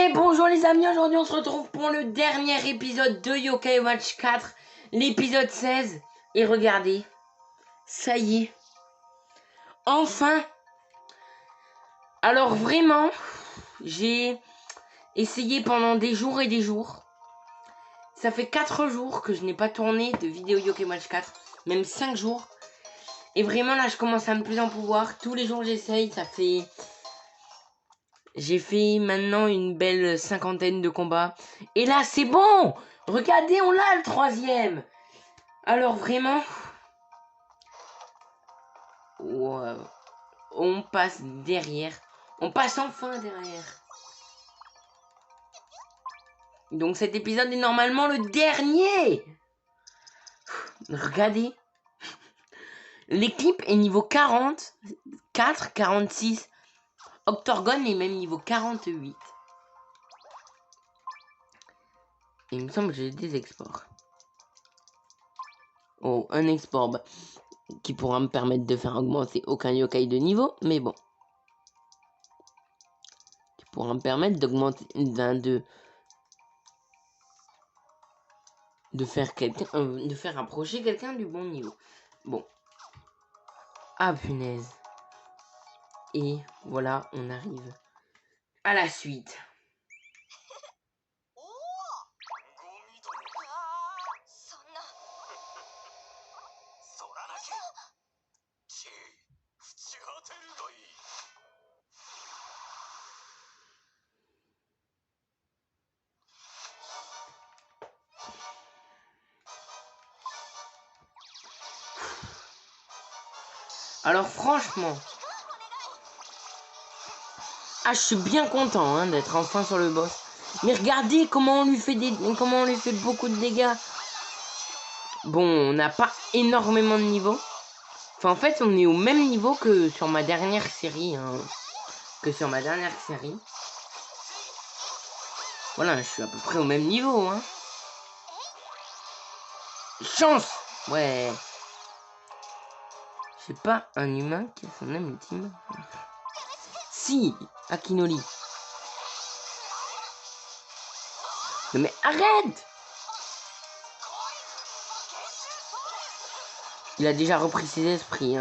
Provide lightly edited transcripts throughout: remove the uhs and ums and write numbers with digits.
Et bonjour les amis, aujourd'hui on se retrouve pour le dernier épisode de Yokai Watch 4, l'épisode 16. Et regardez, ça y est, enfin. Alors vraiment, j'ai essayé pendant des jours et des jours. Ça fait 4 jours que je n'ai pas tourné de vidéo Yokai Watch 4, même 5 jours. Et vraiment là je commence à me plus en pouvoir, tous les jours j'essaye, ça fait... J'ai fait maintenant une belle 50aine de combats. Et là, c'est bon! Regardez, on l'a le 3e! Alors vraiment... Wow. On passe derrière. On passe enfin derrière. Donc cet épisode est normalement le dernier! Regardez. L'équipe est niveau 40. 4, 46. Octorgon est même niveau 48. Et il me semble que j'ai des exports. Oh, un export qui pourra me permettre de faire augmenter aucun yokai de niveau, mais bon. Qui pourra me permettre d'augmenter, de faire quelqu'un, de faire approcher quelqu'un du bon niveau. Bon. Ah punaise. Et voilà, on arrive à la suite. Alors franchement, je suis bien content d'être enfin sur le boss. Mais regardez comment on lui fait beaucoup de dégâts. Bon, on n'a pas énormément de niveau. Enfin, en fait, on est au même niveau que sur ma dernière série. Voilà, je suis à peu près au même niveau. Chance! Ouais. C'est pas un humain qui a son âme ultime. Si, Akinoli. Non mais arrête! Il a déjà repris ses esprits.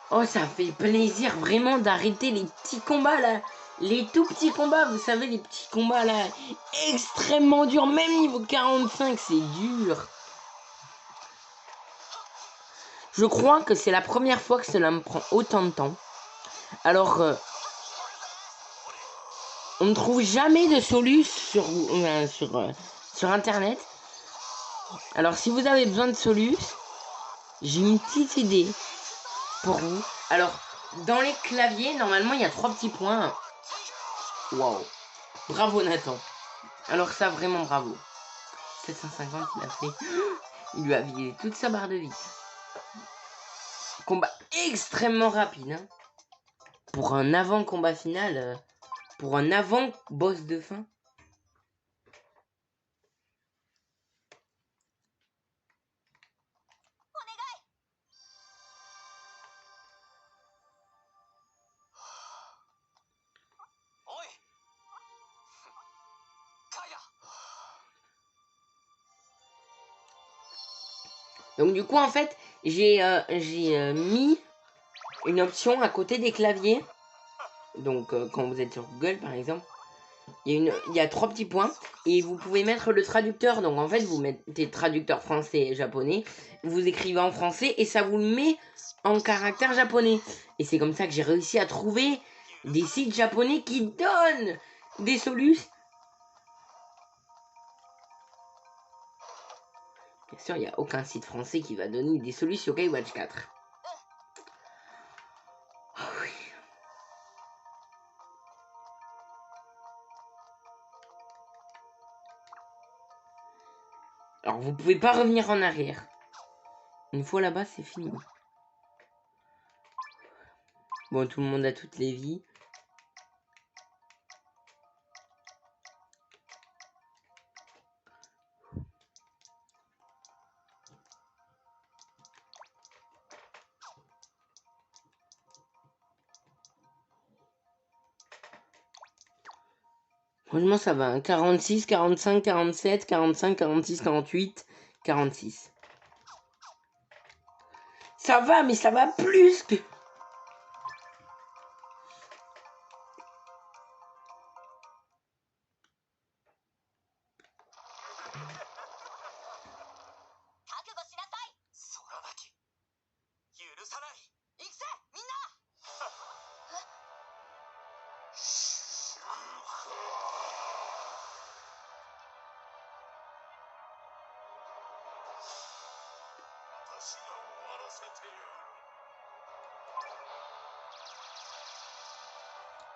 Oh, ça fait plaisir vraiment d'arrêter les petits combats là. Les tout petits combats, vous savez, les petits combats là. Extrêmement durs, même niveau 45, c'est dur. Je crois que c'est la première fois que cela me prend autant de temps. Alors, on ne trouve jamais de solution sur internet. Alors, si vous avez besoin de solutions, j'ai une petite idée pour vous. Alors, dans les claviers, normalement, il y a 3 petits points. Waouh. Bravo, Nathan. Alors ça, vraiment bravo. 750, il a fait... Il lui a vidé toute sa barre de vie. Combat extrêmement rapide. Pour un avant-combat final. Pour un avant-boss de fin. Donc du coup, en fait, j'ai mis une option à côté des claviers. Donc quand vous êtes sur Google, par exemple, il y a 3 petits points. Et vous pouvez mettre le traducteur. Donc en fait, vous mettez traducteur français et japonais. Vous écrivez en français et ça vous le met en caractère japonais. Et c'est comme ça que j'ai réussi à trouver des sites japonais qui donnent des solutions. Bien sûr, il n'y a aucun site français qui va donner des solutions Yokai Watch 4. Oh oui. Alors, vous pouvez pas revenir en arrière. Une fois là-bas, c'est fini. Bon, tout le monde a toutes les vies. Franchement, ça va. 46, 45, 47, 45, 46, 48, 46. Ça va, mais ça va plus que...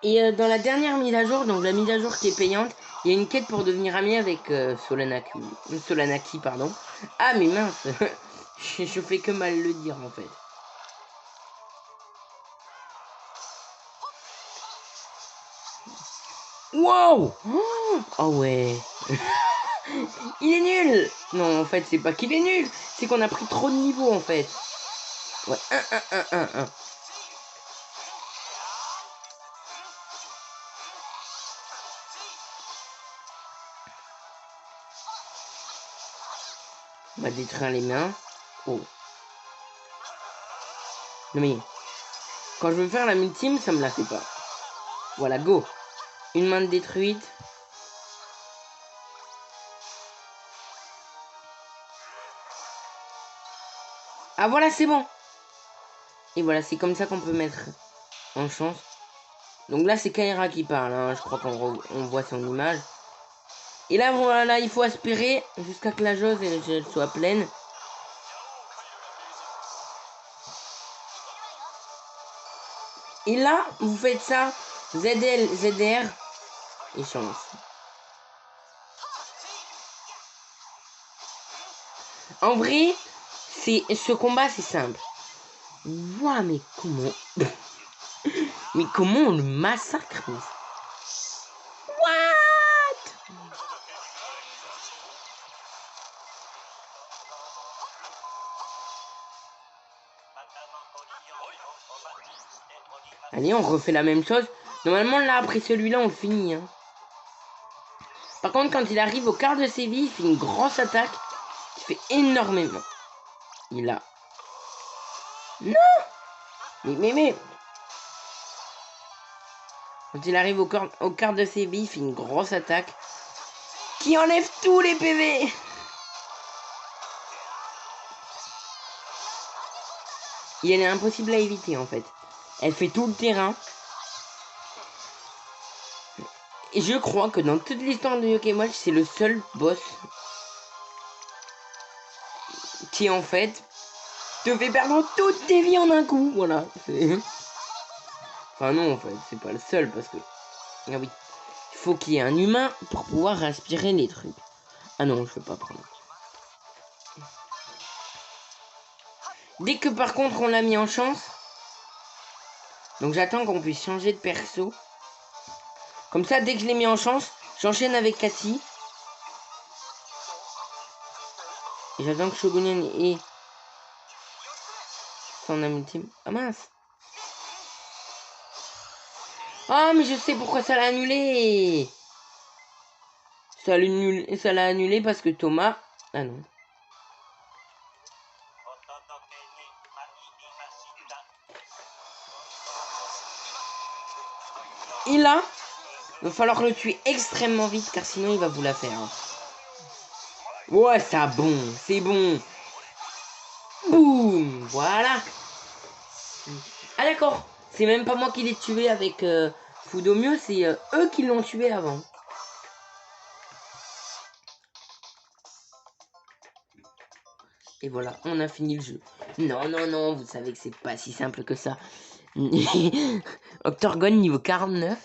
Et dans la dernière mise à jour, donc la mise à jour qui est payante, il y a une quête pour devenir ami avec Solanaki, pardon. Ah mais mince, je fais que mal le dire en fait. Wow! Oh ouais. Il est nul! Non, en fait, c'est pas qu'il est nul, c'est qu'on a pris trop de niveaux en fait. Ouais, 1. On va détruire les mains. Oh. Non mais, quand je veux faire la multime, ça me la fait pas. Voilà, go. Une main de détruite. Ah voilà, c'est bon. Et voilà, c'est comme ça qu'on peut mettre en chance. Donc là, c'est Kaira qui parle. Hein. Je crois qu'on voit son image. Et là, voilà, il faut aspirer jusqu'à que la jauge elle soit pleine. Et là, vous faites ça. ZL, ZR. Et chance. En vrai, ce combat, c'est simple. Ouah, mais comment... mais comment on le massacre? What? Allez, on refait la même chose. Normalement, là, après celui-là, on le finit. Hein. Par contre, quand il arrive au quart de ses vies, il fait une grosse attaque qui fait énormément. Il a... Non! Mais... Quand il arrive au quart de ses vies, il fait une grosse attaque qui enlève tous les PV. Et elle est impossible à éviter, en fait. Elle fait tout le terrain. Et je crois que dans toute l'histoire de Yokai Watch, c'est le seul boss qui, en fait, te fait perdre toutes tes vies en un coup. Voilà. Enfin non, en fait, c'est pas le seul, parce que... Ah oui. Il faut qu'il y ait un humain pour pouvoir aspirer les trucs. Ah non, je peux pas prendre. Dès que par contre on l'a mis en chance, donc j'attends qu'on puisse changer de perso. Comme ça, dès que je l'ai mis en chance, j'enchaîne avec Cathy. Et j'attends que Shogunen ait son âme ultime. Ah mince. Ah mais je sais pourquoi ça l'a annulé. Ça l'a annulé parce que Thomas... Ah non. Et là, il va falloir le tuer extrêmement vite car sinon il va vous la faire. Hein. Ouais, ça bon, c'est bon. Boum, voilà. Ah d'accord, c'est même pas moi qui l'ai tué avec Fudomio, c'est eux qui l'ont tué avant. Et voilà, on a fini le jeu. Non, non, non, vous savez que c'est pas si simple que ça. Octorgone niveau 49.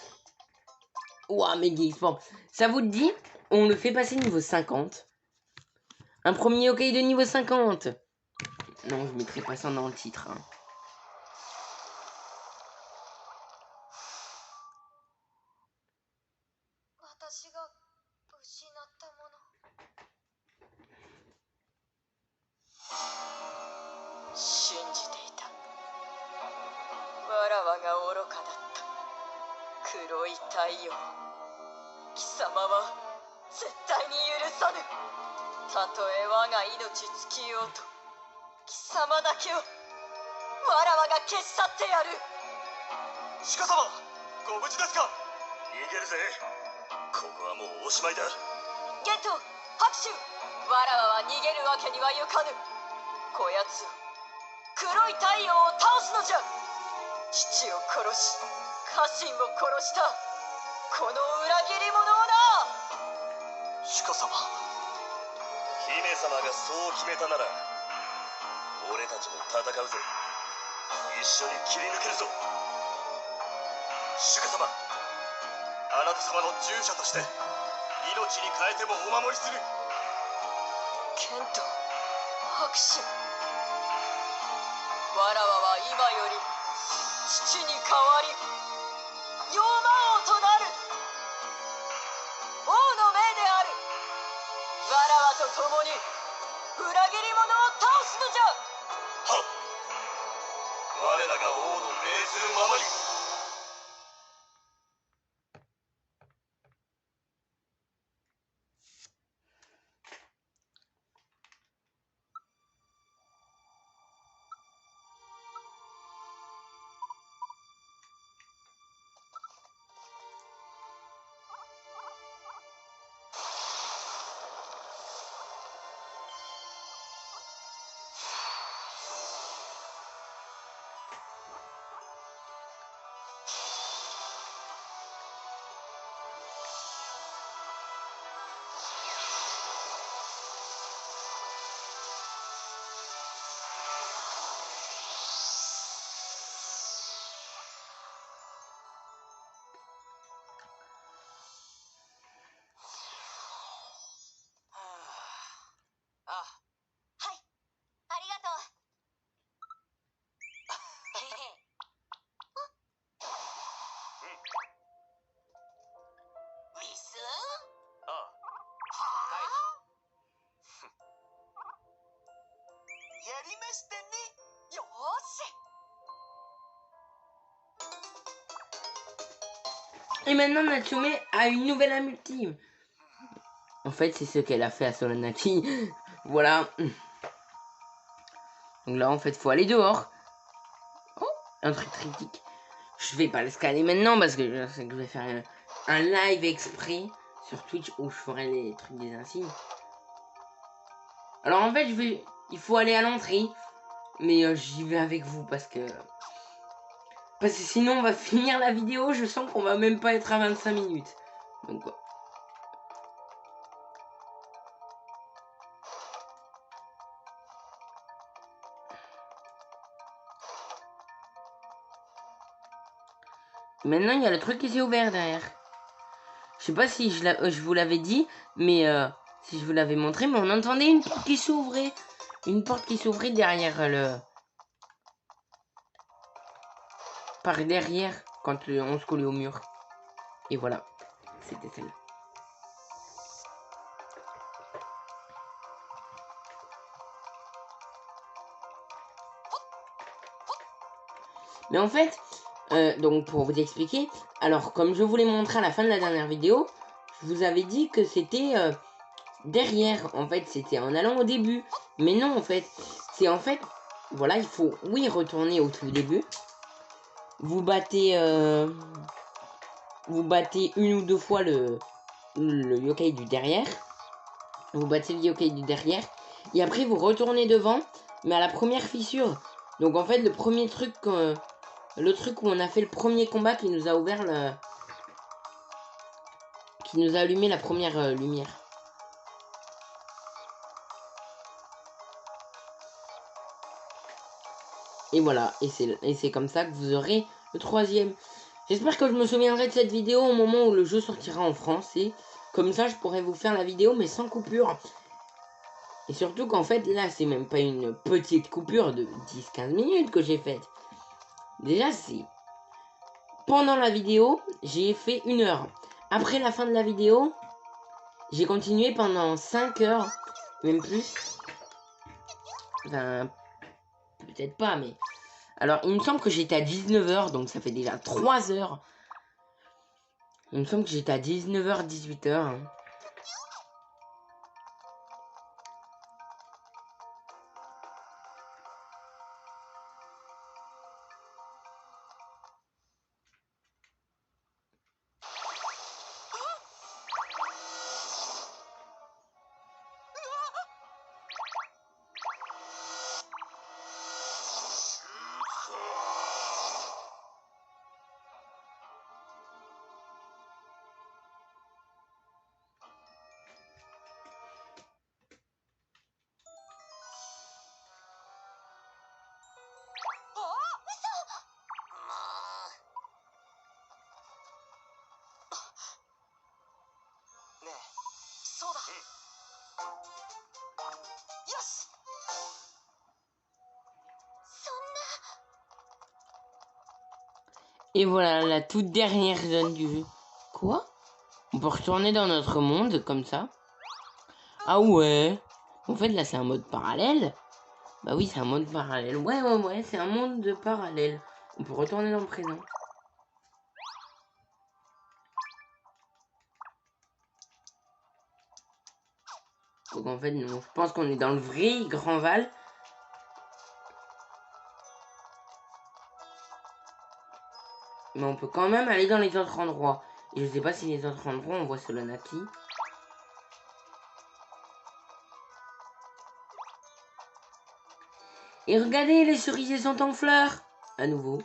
Ouah, méga export. Ça vous dit, on le fait passer niveau 50. Un premier hockey de niveau 50. Non, je mettrai pas ça dans le titre. Hein. 貴様は絶対に許さぬ。たとえ我が命尽きようと貴様だけをわらわが消し去ってやる。鹿様、ご無事ですか？逃げるぜ。ここはもうおしまいだ。ゲント、拍手。わらわは逃げるわけにはいかぬ。こやつを黒い太陽を倒すのじゃ。父を殺し家臣を殺したこの裏切り者をな。鹿様、姫様がそう決めたなら俺たちも戦うぜ。一緒に切り抜けるぞ。鹿様、あなた様の従者として命に代えてもお守りする。ケント、拍手。わらわは今より父に代わり妖魔王となる。王の命である。わらわと共に裏切り者を倒すのじゃ。はっ。我らが王の命ずるままに。Et maintenant Natsume a une nouvelle amultive. En fait c'est ce qu'elle a fait à Solanaki. Voilà. Donc là en fait faut aller dehors. Oh, un truc critique. Je vais pas l'escaler maintenant parce que je sais que je vais faire un live exprès sur Twitch où je ferai les trucs des insignes. Alors en fait il faut aller à l'entrée. Mais j'y vais avec vous parce que sinon on va finir la vidéo. Je sens qu'on va même pas être à 25 minutes. Donc quoi. Maintenant il y a le truc qui s'est ouvert derrière. Je sais pas si je vous l'avais dit, mais si je vous l'avais montré, mais on entendait une porte qui s'ouvrait. Une porte qui s'ouvrait derrière le... Par derrière, quand on se collait au mur. Et voilà, c'était celle-là. Mais en fait, donc pour vous expliquer, alors comme je vous l'ai montré à la fin de la dernière vidéo, je vous avais dit que c'était derrière. En fait, c'était en allant au début. Mais non, en fait, c'est en fait, voilà, il faut, oui, retourner au tout début. Vous battez une ou deux fois le yokai du derrière. Vous battez le yokai du derrière. Et après, vous retournez devant, mais à la première fissure. Donc en fait, le premier truc... le truc où on a fait le premier combat qui nous a ouvert le... qui nous a allumé la première lumière. Et voilà, et c'est comme ça que vous aurez le troisième. J'espère que je me souviendrai de cette vidéo au moment où le jeu sortira en français. Comme ça, je pourrai vous faire la vidéo, mais sans coupure. Et surtout qu'en fait, là, c'est même pas une petite coupure de 10-15 minutes que j'ai faite. Déjà, c'est... Pendant la vidéo, j'ai fait 1 heure. Après la fin de la vidéo, j'ai continué pendant 5 heures, même plus. Enfin, peut-être pas, mais... Alors, il me semble que j'étais à 19 heures, donc ça fait déjà 3 heures. Il me semble que j'étais à 19h, 18h. Et voilà la toute dernière zone du jeu. Quoi? On peut retourner dans notre monde comme ça? Ah ouais? En fait là c'est un mode parallèle? Bah oui c'est un mode parallèle. Ouais, c'est un monde de parallèle. On peut retourner dans le présent. Donc en fait non, je pense qu'on est dans le vrai Grand Val. Mais on peut quand même aller dans les autres endroits. Et je sais pas si les autres endroits on voit Solanaki. Et regardez, les cerisiers sont en fleurs. À nouveau.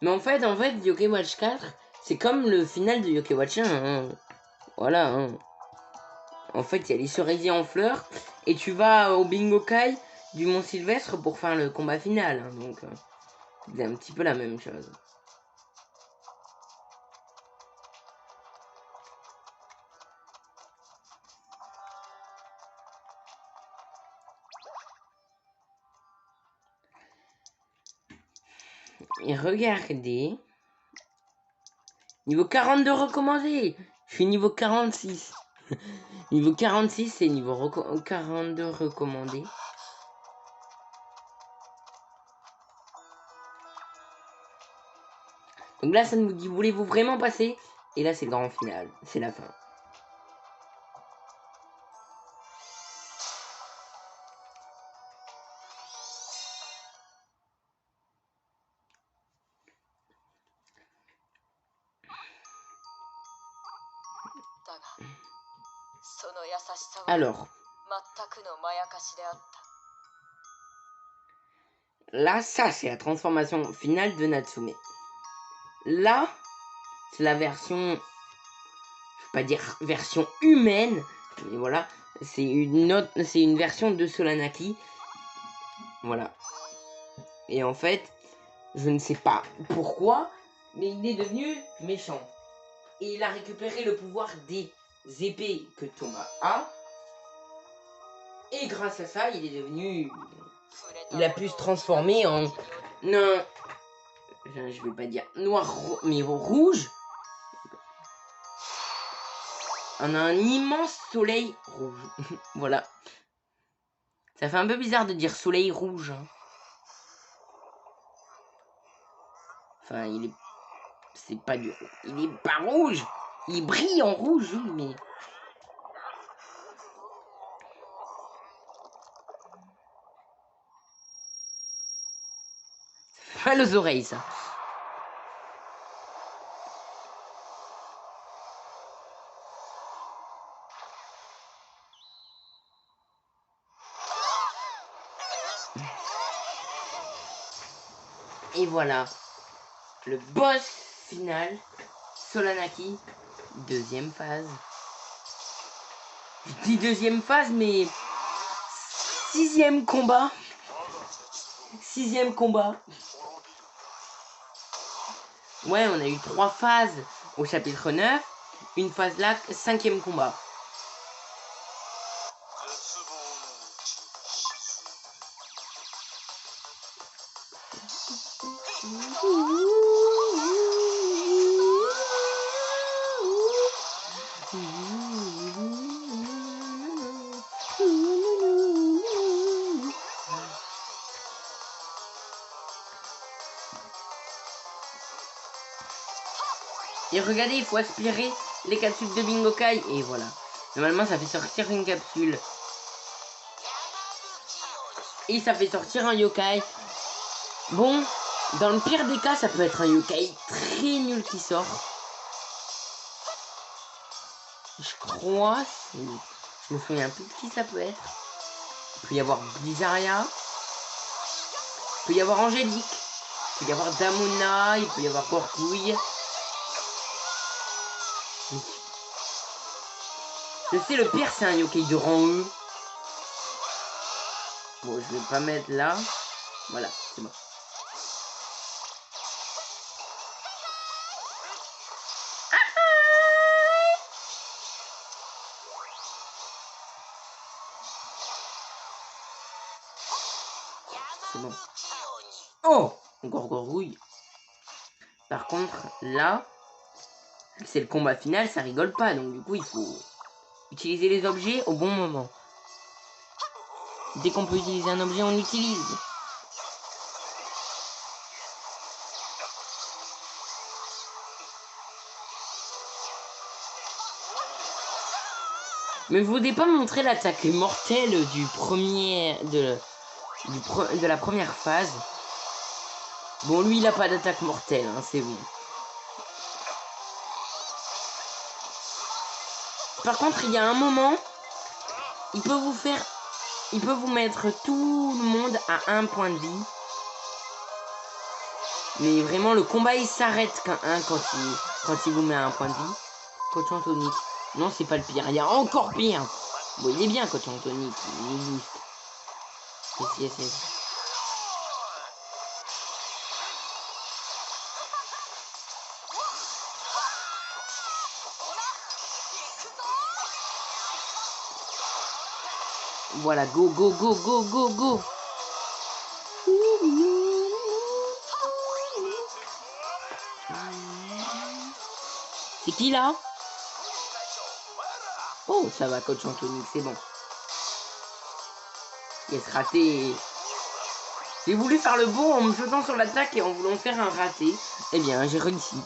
Mais en fait, Yokai Watch 4, c'est comme le final de Yokai Watch 1. Hein. Voilà. Hein. En fait, il y a les cerisiers en fleurs. Et tu vas au Bingo Kai du Mont Sylvestre pour faire le combat final. Hein. Donc, c'est un petit peu la même chose. Et regardez. Niveau 42 recommandé. Je suis niveau 46. Niveau 46, c'est niveau 42 recommandé. Donc là, ça nous dit, voulez-vous vraiment passer? Et là, c'est le grand final. C'est la fin. Alors. Là, ça, c'est la transformation finale de Natsume. Là, c'est la version... Je vais pas dire version humaine. Mais voilà. C'est une version de Solanaki. Voilà. Et en fait, je ne sais pas pourquoi, mais il est devenu méchant. Et il a récupéré le pouvoir des épées que Thomas a. Et grâce à ça, il est devenu... Il a pu se transformer en... Non, je vais pas dire noir, mais rouge. On a un immense soleil rouge. Voilà. Ça fait un peu bizarre de dire soleil rouge. Hein. Enfin, il est... C'est pas du... Il est pas rouge. Il brille en rouge, oui, mais... Ça fait mal aux oreilles, ça. Et voilà, le boss final, Solanaki, deuxième phase. Je dis deuxième phase, mais sixième combat. Sixième combat. Ouais, on a eu 3 phases au chapitre 9, une phase là, 5e combat. Et regardez, il faut aspirer les capsules de Bingokai. Et voilà. Normalement, ça fait sortir une capsule. Et ça fait sortir un yokai. Bon, dans le pire des cas, ça peut être un yokai très nul qui sort. Je crois. Je me souviens plus de qui ça peut être. Il peut y avoir Blizaria. Il peut y avoir Angélique. Il peut y avoir Damona. Il peut y avoir Corcouille. Je sais, le pire, c'est un yokai de rang E. Bon, je vais pas mettre là. Voilà, c'est bon. C'est bon. Oh, encore Gorgouille. Par contre, là, c'est le combat final, ça rigole pas. Donc du coup, il faut utiliser les objets au bon moment. Dès qu'on peut utiliser un objet, on l'utilise. Mais vous voulez pas montrer l'attaque mortelle du premier... de la première phase. Bon, lui, il a pas d'attaque mortelle, hein, c'est bon. Par contre, il y a un moment, il peut vous mettre tout le monde à 1 point de vie. Mais vraiment, le combat, il s'arrête quand il vous met à 1 point de vie. Coach Anthony. Non, c'est pas le pire. Il y a encore pire. Bon, il est bien, Coach Anthony. Il booste. Yes. Voilà, go. C'est qui là? Oh, ça va, Coach Anthony, c'est bon. Yes, raté. J'ai voulu faire le beau en me jetant sur l'attaque et en voulant faire un raté. Eh bien, j'ai réussi.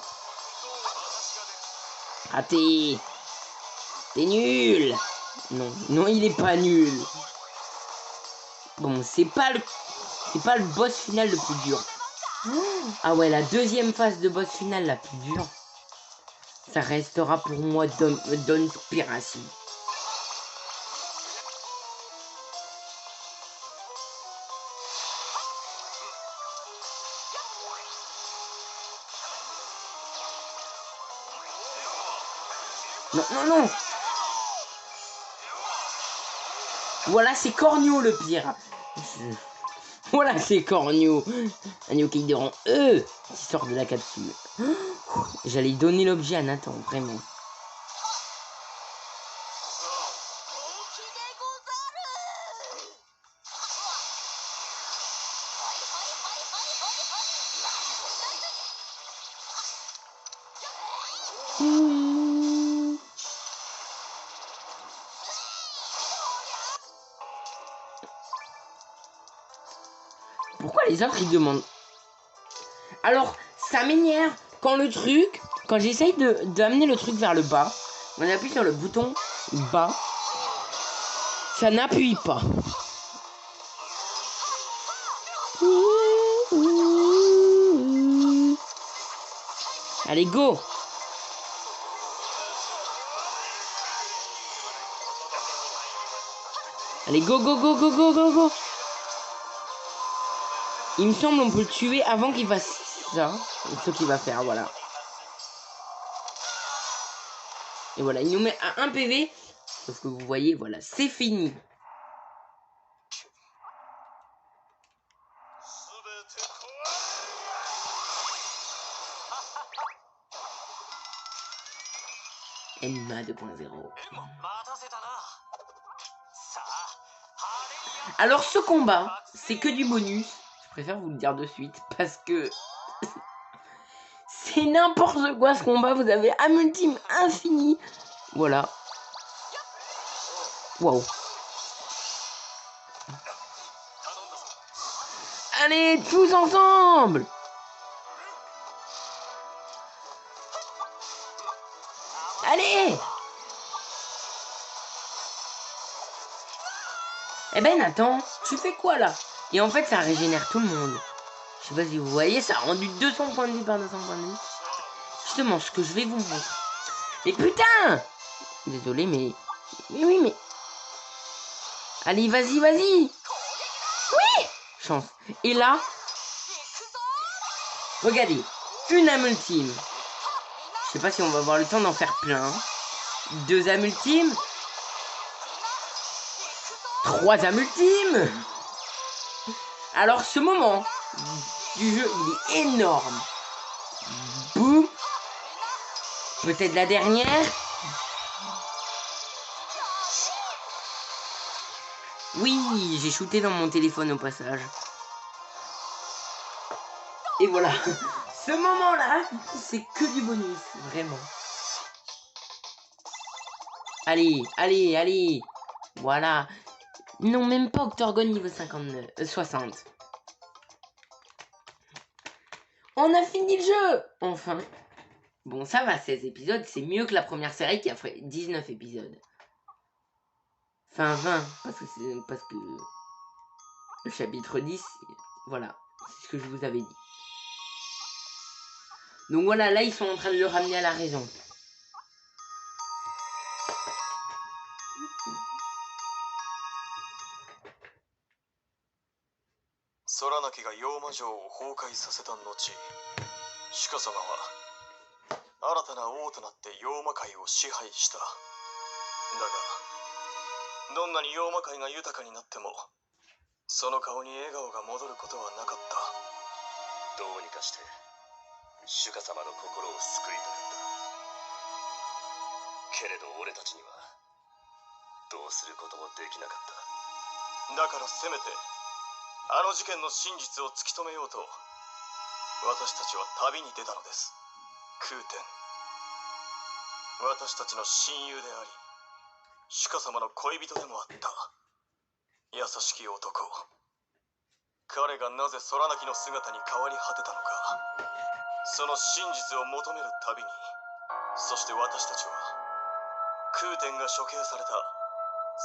Raté. T'es nul. Non, il est pas nul. Bon, c'est pas le boss final le plus dur. Ah ouais, la deuxième phase de boss final la plus dure. Ça restera pour moi d'inspiration. Non. Voilà, c'est Cornio le pire. Voilà, c'est Cornio. Un yokai de rang E qui sort de la capsule. J'allais donner l'objet à Nathan, vraiment. Pourquoi les autres ils demandent? Alors, ça m'énerve quand j'essaye d'amener le truc vers le bas, on appuie sur le bouton bas, ça n'appuie pas. Allez, go! Allez, go! Il me semble on peut le tuer avant qu'il fasse ça. Ce qu'il va faire, voilà. Et voilà, il nous met à 1 PV. Sauf que vous voyez, voilà, c'est fini. Enma 2.0. Alors ce combat, c'est que du bonus. Je préfère vous le dire de suite parce que c'est n'importe quoi ce combat. Vous avez un ultime infini. Voilà. Waouh. Allez, tous ensemble. Allez! Eh ben Nathan, tu fais quoi là? Et en fait ça régénère tout le monde. Je sais pas si vous voyez, ça a rendu 200 points de vie par 200 points de vie. Justement, ce que je vais vous montrer. Mais putain! Désolé, mais... Mais oui, mais... Allez, vas-y, vas-y! Oui! Chance. Et là... Regardez. Une âme ultime. Je sais pas si on va avoir le temps d'en faire plein. 2 âmes ultimes. 3 âmes ultimes. Alors, ce moment du jeu, il est énorme. Boum. Peut-être la dernière. Oui, j'ai shooté dans mon téléphone au passage. Et voilà. Ce moment-là, c'est que du bonus, vraiment. Allez, allez, allez. Voilà. Non, même pas Octorgon niveau 59, 60. On a fini le jeu. Enfin. Bon, ça va, 16 épisodes, c'est mieux que la première série qui a fait 19 épisodes. Enfin, 20, parce que le chapitre 10, voilà, c'est ce que je vous avais dit. Donc voilà, là, ils sont en train de le ramener à la raison. Soranakiが妖魔城を崩壊させた後、シカ様は新たな王となって妖魔界を支配した。だが、どんなに妖魔界が豊かになっても、その顔に笑顔が戻ることはなかった。どうにかしてシュカ様の心を救いたかった。けれど俺たちにはどうすることもできなかった。だからせめてあの事件の真実を突き止めようと、私たちは旅に出たのです。空天、私たちの親友であり、シュカ様の恋人でもあった優しき男。彼がなぜ空なきの姿に変わり果てたのか、その真実を求める旅に、そして私たちは空天が処刑された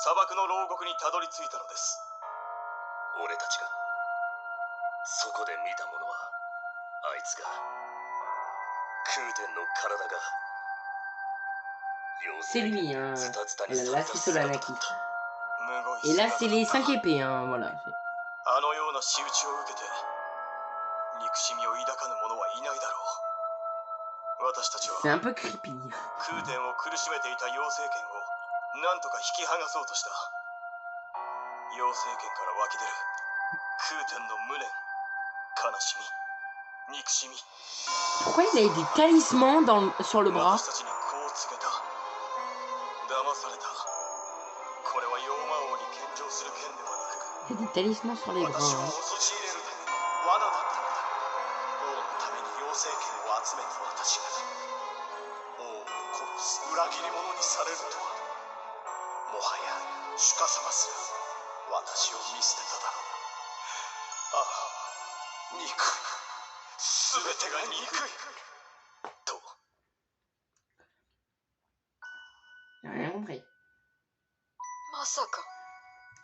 砂漠の牢獄にたどり着いたのです。俺たちがそこで見たものは、あいつが空天の体が C'est lui, hein. Là, c'est Solanaki. Et là, c'est les 5 épées, hein. Voilà. あのような仕打ちを受けて憎しみを抱かぬ者はいないだろう。私たちは C'est un peu creepy. 空天を苦しめていた妖精剣を何とか引き剥がそうとした。妖精剣から湧き出る空天の無念、悲しみ、憎しみ。 Pourquoi il a des talismans sur le bras? 私たちにこう告げた。騙された。これは妖魔王に献上する剣ではなく、 Il y a des talismans sur les bras. 私を Hein. 陥れるための罠だったのだ。王のために妖精剣を集めた私が王を殺す裏切り者にされるとは、もはや主家様すら私を見捨てただろう。ああ、憎い。すべてが憎い。と。 J'ai rien compris. まさか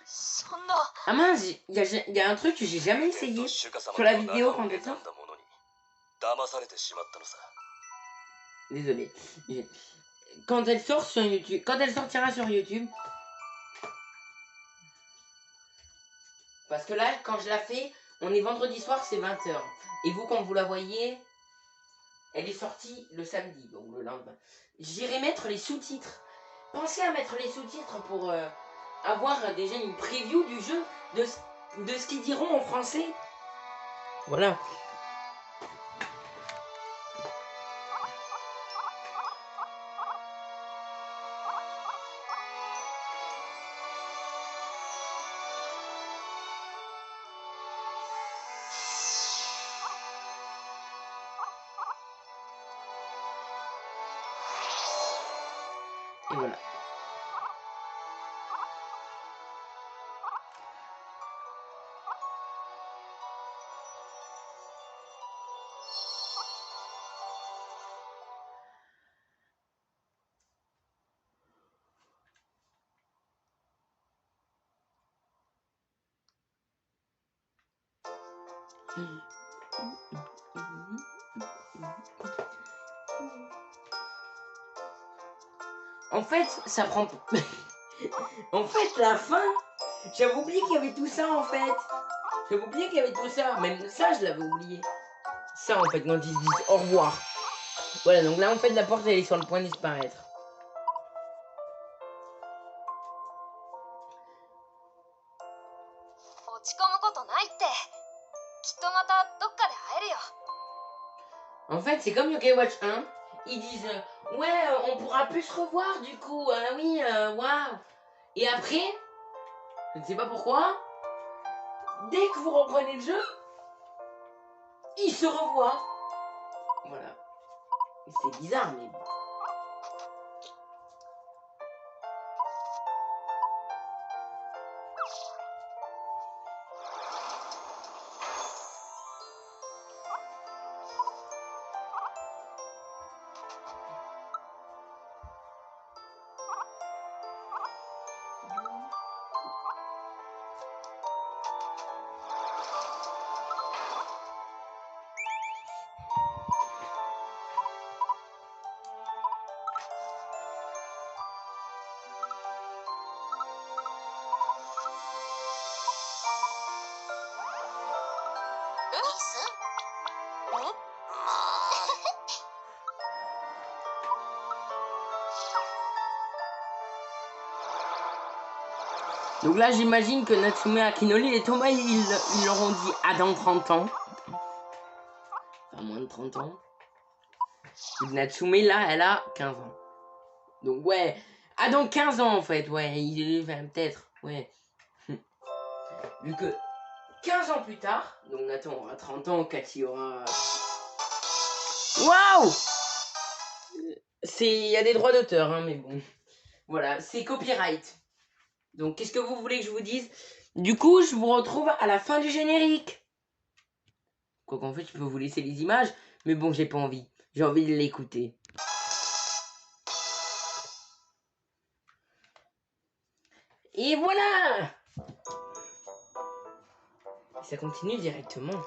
そんな。 Ah mince, il y a un truc que j'ai jamais essayé sur la vidéo quand elle sort. Désolé. Quand elle sort sur YouTube, quand elle sortira sur YouTube. Parce que là, quand je la fais, on est vendredi soir, c'est 20h. Et vous, quand vous la voyez, elle est sortie le samedi, donc le lendemain. J'irai mettre les sous-titres. Pensez à mettre les sous-titres pour avoir déjà une preview du jeu, de ce qu'ils diront en français. Voilà. Et voilà. En fait, ça prend... En fait, la fin, j'avais oublié qu'il y avait tout ça, en fait. J'avais oublié qu'il y avait tout ça. Même ça, je l'avais oublié. Ça, en fait, quand ils se disent au revoir. Voilà, donc là, en fait, la porte, elle est sur le point de disparaître. 落ち込むことないってきっとまたどっかで会えるよ En fait, c'est comme Yokai Watch 1. Ils disent ouais, on pourra plus se revoir du coup. Oui, waouh. Et après, je ne sais pas pourquoi, dès que vous reprenez le jeu, ils se revoient. Voilà. C'est bizarre, mais bon. Donc là, j'imagine que Natsume Akinoli et Thomas, ils leur ont dit à dans 30 ans. Enfin, moins de 30 ans. Et Natsume, là, elle a 15 ans. Donc, ouais. Ah, dans 15 ans, en fait. Ouais, il est peut-être. Ouais. Vu que 15 ans plus tard, donc Nathan aura 30 ans, Cathy aura... Waouh! Il y a des droits d'auteur, hein, mais bon. Voilà, c'est copyright. Donc, qu'est-ce que vous voulez que je vous dise? Du coup, je vous retrouve à la fin du générique. Quoi qu'en fait, je peux vous laisser les images, mais bon, j'ai pas envie. J'ai envie de l'écouter. Et voilà! Ça continue directement.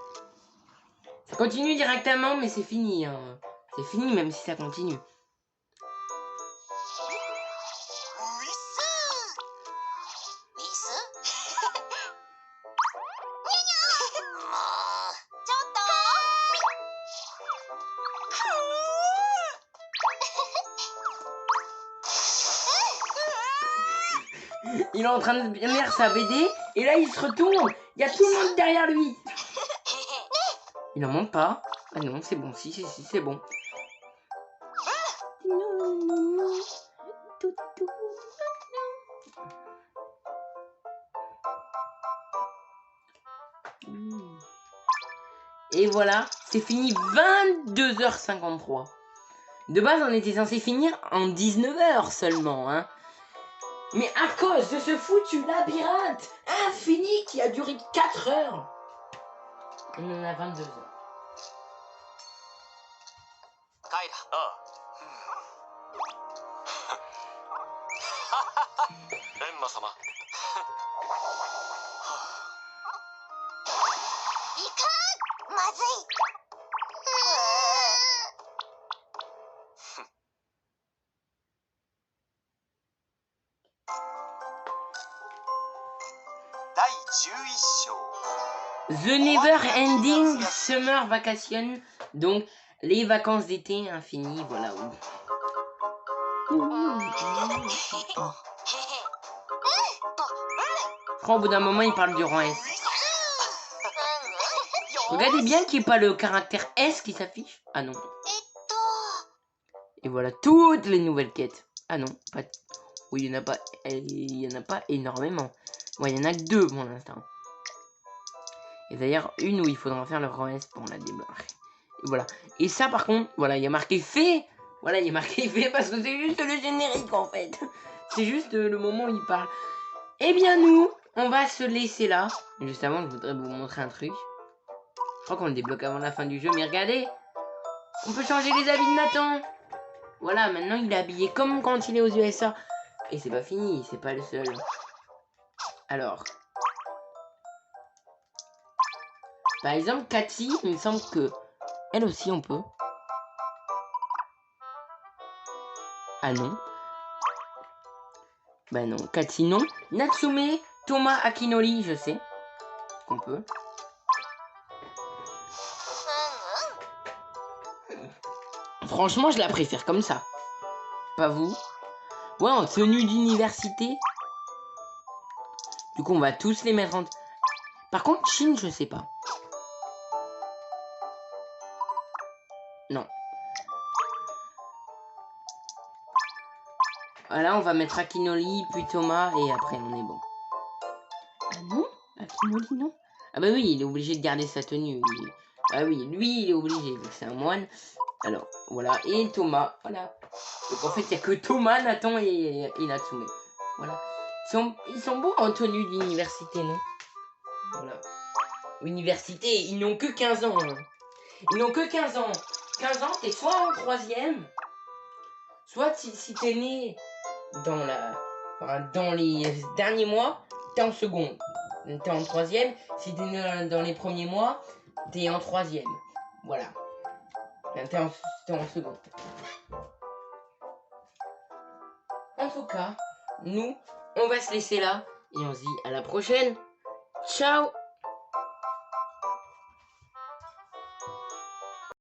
Ça continue directement, mais c'est fini. Hein. C'est fini, même si ça continue. Il est en train de lire sa BD et là il se retourne. Il y a tout le monde derrière lui. Il n'en manque pas. Ah non, c'est bon. Si, c'est bon. Et voilà, c'est fini 22h53. De base, on était censé finir en 19h seulement, hein. Mais à cause de ce foutu labyrinthe infini qui a duré 4 heures, on en a 22 heures. エンマ様まずい第11章 The Never Ending Summer Vacation, donc les vacances d'été infinies, voilà. Je crois au bout d'un moment il parle du rang S. Regardez bien qu'il n'y ait pas le caractère S qui s'affiche. Ah non. Et voilà toutes les nouvelles quêtes. Ah non, pas. Oui, il y en a pas énormément. Ouais, il y en a que 2 pour l'instant. Et d'ailleurs, une où il faudra faire le rang S pour la démarrer. Et voilà. Et ça, par contre, voilà, il y a marqué fait. Voilà, il y a marqué fait parce que c'est juste le générique en fait. C'est juste le moment où il parle. Eh bien, nous, on va se laisser là. Juste avant, je voudrais vous montrer un truc. Je crois qu'on le débloque avant la fin du jeu, mais regardez. On peut changer les habits de Nathan. Voilà, maintenant il est habillé comme quand il est aux USA. Et c'est pas fini, c'est pas le seul. Alors. Par exemple, Cathy, il me semble que elle aussi on peut. Ah non. Bah non, Cathy non. Natsume, Thomas, Akinori, je sais qu'on peut. Franchement, je la préfère comme ça. Pas vous? Ouais, en tenue d'université. Du coup, on va tous les mettre en... Par contre, Shin, je sais pas. Non. Voilà, on va mettre Akinori, puis Thomas, et après, on est bon. Ah non? Akinori, non? Ah bah oui, il est obligé de garder sa tenue. Ah oui, lui, il est obligé, vu que c'est un moine. Alors, voilà, et Thomas, voilà. Donc en fait, il n'y a que Thomas, Nathan et Natsume. Voilà. Ils sont beaux en tenue d'université, non? Voilà. Université, ils n'ont que 15 ans. Hein. Ils n'ont que 15 ans. 15 ans, t'es soit en 3e, soit si t'es né dans les derniers mois, t'es en seconde. T'es en 3e. Si t'es né dans les premiers mois, t'es en 3e. Voilà. T'es en seconde. En tout cas, nous, on va se laisser là. Et on se dit à la prochaine. Ciao!